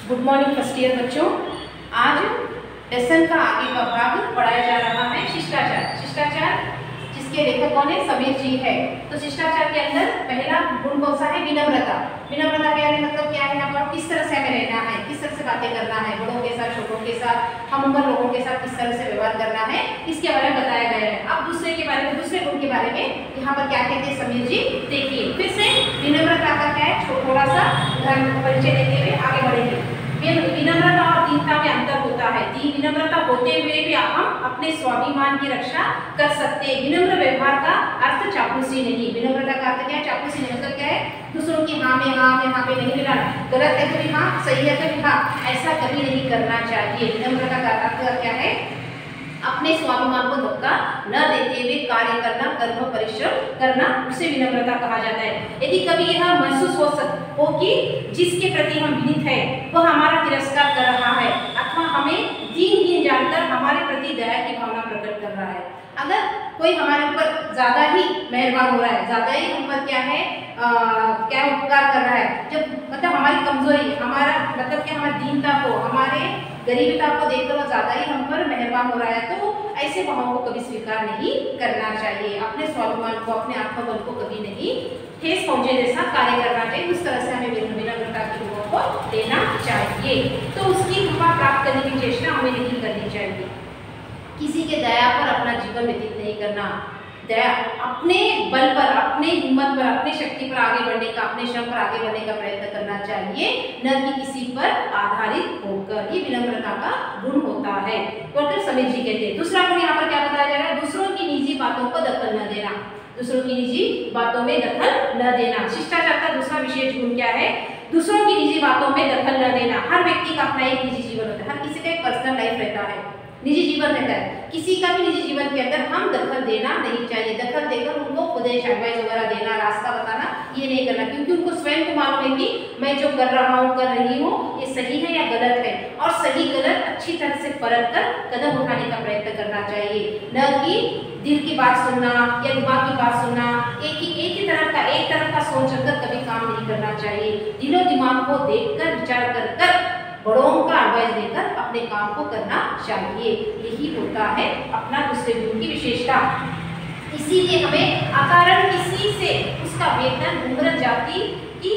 Good morning first year बच्चों। आज lesson का आगे का भाग पढ़ाया जा रहा है शिष्टाचार। शिष्टाचार जिसके लेखक कौन है? समीर जी है। तो शिष्टाचार के अंदर पहला गुण कौन सा है? विनम्रता। विनम्रता के मतलब क्या है? यहाँ पर किस तरह से हमें रहना है, किस तरह से बातें करना है, बड़ों के साथ, छोटों के साथ, हम उम्र लोगों के साथ किस तरह से व्यवहार करना है, इसके बारे में बताया गया है। अब दूसरे के बारे में, दूसरे गुण के बारे में यहाँ पर क्या कहते हैं समीर जी, देखिए। फिर से विनम्रता का क्या है, थोड़ा सा परिचय देते हुए आगे बढ़ेंगे। विनम्रता और दीनता में अंतर होता है। विनम्रता होते हुए भी हम अपने स्वाभिमान की रक्षा कर सकते हैं। विनम्र व्यवहार का अर्थ चापलूसी नहीं। विनम्रता का अर्थ क्या है? चापलूसी नहीं। मतलब क्या है? दूसरों की हाँ में हाँ में हाँ में नहीं मिलाना। गलत है तो भी हाँ, सही है तो भी हाँ, ऐसा कभी नहीं करना चाहिए। विनम्रता का अर्थ क्या है? अपने स्वाभिमान को धक्का न देते हुए कार्य करना, कर्म परिश्रम करना, उसे विनम्रता कहा जाता है। यदि कभी यह महसूस हो कि जिसके प्रति हम विनीत है वह हमारा तिरस्कार कर रहा है अथवा हमें दीनहीन जानकर हमारे प्रति दया की भावना प्रकट कर रहा है। अगर कोई हमारे ऊपर ज्यादा ही मेहरबान हो रहा है, ज्यादा ही हम पर क्या है क्या उपकार कर रहा है, जब मतलब हमारी कमजोरी, हमारा मतलब क्या, हमारी दीनता को, हमारे गरीबता को देखकर वो ज्यादा ही हम पर मेहरबान हो रहा है, तो ऐसे भावों को कभी स्वीकार नहीं करना चाहिए। अपने स्वाभिमान को, अपने आत्मबल को कभी नहीं ठेस पहुंचे जैसा कार्य करना चाहिए। उस तरह से हमें विनम्रता के गुणों को देना चाहिए। तो उसकी कृपा प्राप्त करने की चेष्टा हमें नहीं करनी चाहिए। किसी के दया पर अपना जीवन व्यतीत नहीं करना। दया अपने बल पर, अपने हिम्मत पर, अपनी शक्ति पर आगे बढ़ने का, अपने श्रम पर आगे बढ़ने का प्रयत्न करना चाहिए, न कि किसी पर आधारित होकर। ये विनम्रता का गुण होता है। डॉक्टर समीर जी कहते हैं। दूसरा गुण यहाँ पर क्या बताया जा रहा है? दूसरों की निजी बातों को दखल न देना। दूसरों की निजी बातों में दखल न देना। शिष्टाचार का दूसरा विशेष गुण क्या है? दूसरों की निजी बातों में दखल न देना। हर व्यक्ति का अपना एक निजी जीवन होता है। हर किसी का एक पर्सनल लाइफ रहता है, निजी जीवन रहता है। किसी का भी निजी जीवन के अंदर हम दखल देना नहीं चाहिए। दखल देकर उनको उपदेश, एडवाइस वगैरह देना, रास्ता बताना, ये नहीं करना, क्योंकि उनको स्वयं को मालूम है कि मैं जो कर रहा हूँ, कर रही हूँ, ये सही है या गलत है। और सही गलत अच्छी तरह से परख कर कदम उठाने का प्रयत्न करना चाहिए, न कि दिल की बात सुनना या दिमाग की बात सुनना। एक ही तरफ का सोच रखकर कभी काम नहीं करना चाहिए। दिलो दिमाग को देखकर, विचार कर बड़ों का एडवाइस देकर अपने काम को करना चाहिए। यही होता है अपना दूसरे गुण की विशेषता। इसीलिए हमें अकारण किसी से उसका वेतन, उम्र, जाति की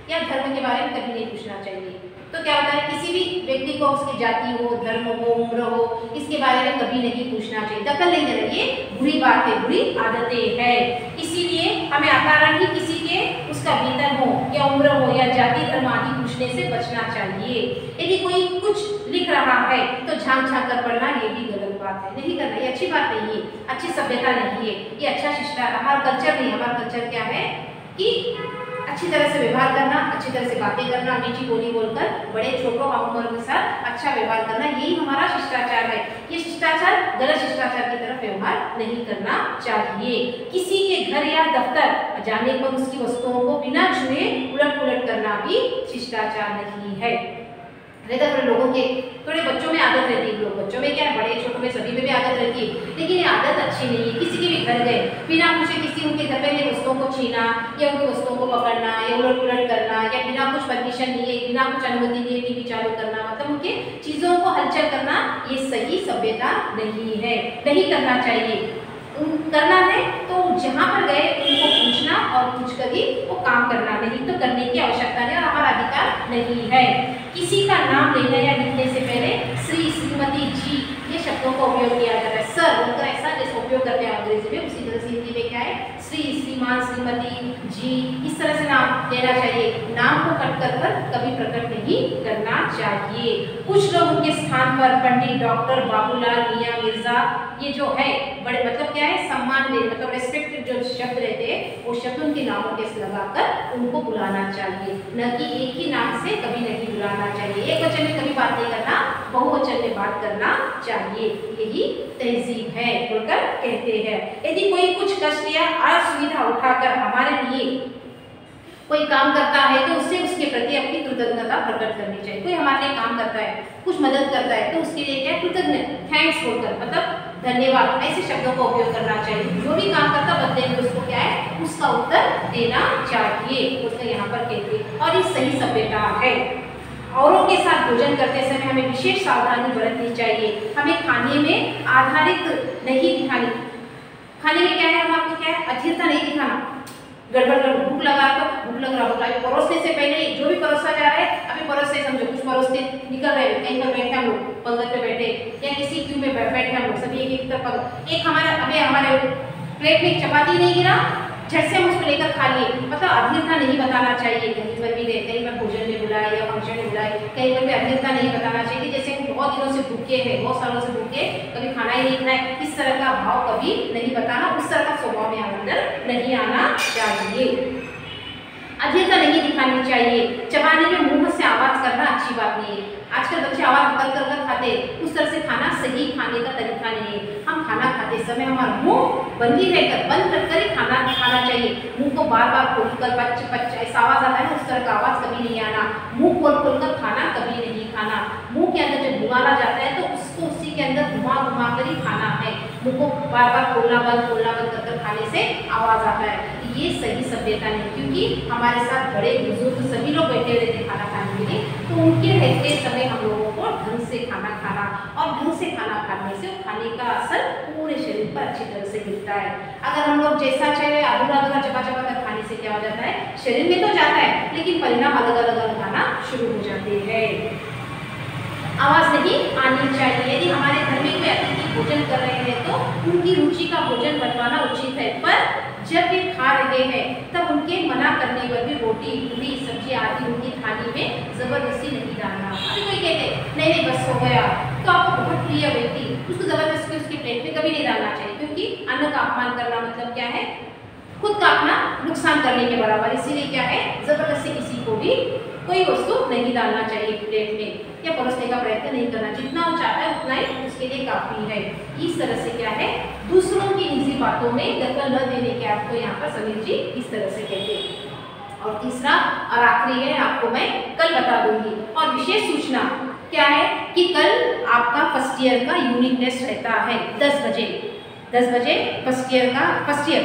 या धर्म के बारे में कभी नहीं पूछना चाहिए। तो क्या होता है? किसी भी व्यक्ति को उसकी जाति हो, धर्म हो, उम्र हो, इसके बारे में कभी नहीं पूछना चाहिए, दखल नहीं देना। ये बुरी बात है, बुरी आदतें है। इसीलिए हमें अकारण ही किसी के उसका वेतन हो या उम्र हो या जाति, धर्म आदि पूछने से बचना चाहिए। यदि कोई कुछ लिख रहा है तो झांक कर पढ़ना, ये भी गलत बात है, नहीं करना। ये अच्छी बात नहीं है, अच्छी सभ्यता नहीं है, ये अच्छा शिष्टा, हमारा कल्चर नहीं। हमारा कल्चर क्या है कि अच्छी तरह से व्यवहार करना, अच्छी तरह से बातें करना, मीठी बोली बोलकर बड़े छोटों हम उम्र के साथ अच्छा व्यवहार करना, यही हमारा शिष्टाचार है। ये शिष्टाचार गलत शिष्टाचार की तरफ व्यवहार नहीं करना चाहिए। किसी के घर या दफ्तर जाने पर उसकी वस्तुओं को बिना छुए उलट पुलट करना भी शिष्टाचार नहीं है। रहता है लोगों के, थोड़े बच्चों में आदत रहती है, लोग बच्चों में क्या है, बड़े छोटों में सभी में भी आदत रहती है, लेकिन ये आदत अच्छी नहीं है। किसी के भी घर गए बिना पूछे किसी उनके घर में वस्तुओं को छीना या उनकी वस्तुओं को पकड़ना या उलट पुलट करना या बिना कुछ परमिशन लिए, बिना कुछ अनुमति लिए टीवी चालू करना, मतलब उनके चीजों को हलचल करना, ये सही सभ्यता नहीं है, नहीं करना चाहिए। करना है तो जहाँ पर गए उनको पूछना और पूछकर ही वो काम करना, नहीं तो करने की आवश्यकता नहीं और हमारा अधिकार नहीं है। किसी का नाम लेने या लिखने से पहले श्री, श्रीमती, जी ये शब्दों का उपयोग किया जाता है। सर बोलकर ऐसा जैसे उपयोग करते हैं अंग्रेजी में, उसी तरह से हिंदी में क्या है, श्री, श्रीमान, श्रीमती, जी, इस तरह से नाम लेना चाहिए। नाम को कट कर कभी प्रकट नहीं करना चाहिए। कुछ लोग उनके स्थान पर पंडित, डॉक्टर, बाबूलाल, मियाँ, मिर्जा, ये जो है बड़े मतलब क्या है, सम्मान में मतलब रेस्पेक्टेड जो शब्द रहते हैं वो शब्द उनके नामों के लगाकर उनको बुलाना चाहिए, न कि एक ही नाम से कभी नहीं बुलाना चाहिए। एक वचन में कभी बात नहीं करना, बहुवचन में बात करना चाहिए, यही तहजीब है बोलकर कहते हैं। यदि कोई कुछ कष्ट या असुविधा उठाकर हमारे लिए कोई काम करता है तो उससे उसके प्रति अपनी कृतज्ञता प्रकट करनी चाहिए। कोई हमारे लिए काम करता है, कुछ मदद करता है तो उसके लिए क्या, कृतज्ञ, थैंक्स बोलकर, मतलब धन्यवाद, ऐसे शब्दों का उपयोग करना चाहिए। जो भी काम करता बदले में उसको क्या है, उसका उत्तर देना चाहिए, उसको यहाँ पर कहते हैं। और ये सही सभ्यता है। औरों के साथ भोजन करते समय हमें विशेष सावधानी बरतनी चाहिए। हमें खाने में आधारित नहीं दिखानी, खाने में क्या है, हम आपको क्या है, अधीरता नहीं दिखाना। गड़बड़ गड़बड़ भूख लगा तो भूख लग रहा होगा, परोसने से पहले जो भी परोसा जा रहा है अभी परोस से समझो, कुछ परोसते निकल रहे हैं, कहीं पर बैठे हम लोग पंगत पे बैठे या किसी क्यू में बैठे हम लोग सभी एक तरफ, एक हमारे प्लेट में चपाती नहीं गिरा, झट से हम उसको लेकर खा लिए, मतलब अधीरता नहीं बताना चाहिए। कहीं पर भी कहीं पर भोजन में बुलाए या फंक्शन में बुलाए, कहीं पर भी अधीरता नहीं बताना चाहिए। जैसे बहुत दिनों से भूखे हैं, बहुत सालों से भूखे, कभी खाना ही नहीं खाए, इस तरह का भाव कभी नहीं बताना, उस तरह का स्वभाव में अंदर नहीं आना चाहिए। अधीरता नहीं दिखानी चाहिए। चबाने में मुंह से आवाज करना अच्छी बात नहीं है। आजकल बच्चे आवाज कर कर कर खाते, उस तरह से खाना सही खाने का तरीका नहीं है। हम खाना खाते समय हमारा मुंह बंद कर ही खाना चाहिए। मुंह को बार बार खोल कर पच ऐसा आवाज आता है ना, उस तरह का आवाज कभी नहीं आना। मुंह खोल खोल कर खाना कभी नहीं खाना। मुंह के अंदर जब घुमाना जाता है तो उसको उसी के अंदर घुमा कर ही खाना है। मुंह को बार बार खोलना बंद कर खाने से आवाज आता है, ये सही सभ्यता नहीं। क्योंकि हमारे साथ बड़े बुजुर्ग सभी लोग बैठे हुए थे खाना खाने के लिए, तो उनके रहते समय हम लोगों को ढंग से खाना खाना और ढंग से खाना खाने से खाने का असर पूरे शरीर पर अच्छी तरह से मिलता है। अगर हम लोग जैसा चाहे अधूरा चबा कर खाने से क्या हो जाता है, शरीर में तो जाता है लेकिन परिणाम अलग अलग आना शुरू हो जाते हैं। आवाज नहीं आनी चाहिए। यदि हमारे घर में कोई अतिथि भोजन कर रहे हैं तो उनकी रुचि का भोजन बनवाना उचित है, पर जब वे खा रहे हैं तब उनके मना करने पर भी रोटी पूरी सब्जी आदि उनकी थाली में जबरदस्ती नहीं डालना। अभी कोई कहते नहीं बस हो गया, तो आपको बहुत प्रिय व्यक्ति उसको जबरदस्ती उसके प्लेट में कभी नहीं डालना चाहिए, क्योंकि अन्न का अपमान करना मतलब क्या है, खुद का अपना नुकसान करने के बराबर। इसीलिए क्या है, जबरदस्ती किसी को भी कोई वस्तु नहीं डालना चाहिए प्लेट में या परोसने का प्रयत्न नहीं करना। जितना वो चाहता है उतना ही उसके लिए काफी है। इस तरह से क्या है, दूसरों की निजी बातों में दखल न देने के आपको यहाँ पर समीर जी इस तरह से कहते हैं। और तीसरा और आखिरी है, आपको मैं कल बता दूंगी। और विशेष सूचना क्या है कि कल आपका फर्स्ट ईयर का यूनिट टेस्ट रहता है 10 बजे फर्स्ट ईयर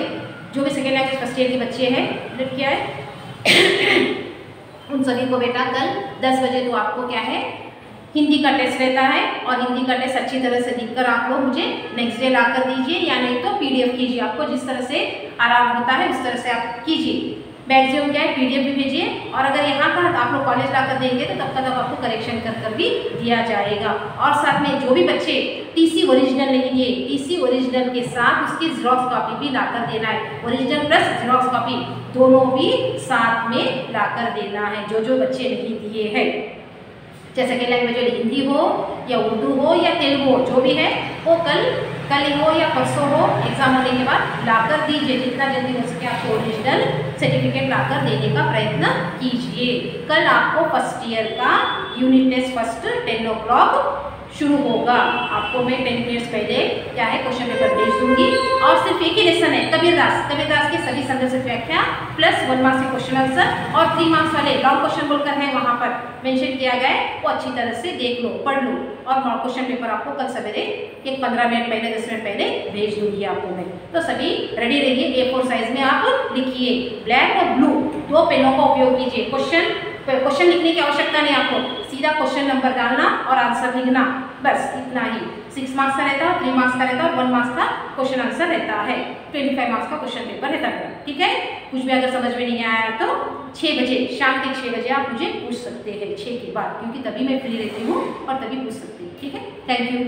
जो भी सेकेंड लैंग्वेज फर्स्ट ईयर के बच्चे हैं, मतलब क्या है उन सभी को बेटा कल 10 बजे तो आपको क्या है हिंदी का टेस्ट रहता है। और हिंदी का टेस्ट अच्छी तरह से लिखकर आप लोग मुझे नेक्स्ट डे ला कर दीजिए, या नहीं तो पीडीएफ कीजिए। आपको जिस तरह से आराम होता है उस तरह से आप कीजिए। मैक्सिमम क्या है पीडीएफ भी भेजिए, और अगर यहाँ का आप लोग कॉलेज ला कर देंगे तो तब तक आपको करेक्शन कर भी दिया जाएगा। और साथ में जो भी बच्चे टीसी ओरिजिनल नहीं दिए, टीसी ओरिजिनल के साथ उसकी जेरॉक्स कॉपी भी लाकर देना है। ओरिजिनल प्लस जेरॉक्स कॉपी दोनों भी साथ में लाकर देना है, जो बच्चे नहीं दिए हैं। जैसे कि लैंग्वेज हिंदी हो या उर्दू हो या तेलुगु हो, जो भी है वो कल हो या परसों हो, एग्जाम होने के बाद लाकर दीजिए। जितना जल्दी हो सके आपको ओरिजिनल सर्टिफिकेट लाकर देने का प्रयत्न कीजिए। कल आपको फर्स्ट ईयर का यूनिट टेस्ट फर्स्ट 10 o'clock शुरू होगा। आपको मैं 10 मिनट्स पहले क्या है क्वेश्चन पेपर भेज दूंगी, और सिर्फ एक ही लेसन है कबीरदास के सभी संदर्भ व्याख्या प्लस 1 मार्क्स के क्वेश्चन आंसर, और 3 मार्क्स वाले लॉन्ग क्वेश्चन बोलकर है वहाँ पर मेंशन किया गया है, वो अच्छी तरह से देख लो, पढ़ लो। और क्वेश्चन पेपर आपको कल सवेरे एक 15 मिनट पहले 10 मिनट पहले भेज दूंगी आपको मैं। तो सभी रेडी रहिए। A4 साइज में आप लिखिए, ब्लैक और ब्लू 2 पेनों का उपयोग कीजिए। क्वेश्चन लिखने की आवश्यकता नहीं, आपको सीधा क्वेश्चन नंबर डालना और आंसर लिखना, बस इतना ही। 6 मार्क्स का रहता है, 3 मार्क्स का रहता है, 1 मार्क्स का क्वेश्चन आंसर रहता है, 25 मार्क्स का क्वेश्चन पेपर रहता है। ठीक है, कुछ भी अगर समझ में नहीं आया तो 6 बजे शाम के 6 बजे आप मुझे पूछ सकते हैं, 6 के बाद, क्योंकि तभी मैं फ्री रहती हूँ और तभी पूछ सकती हूँ। ठीक है, थैंक यू।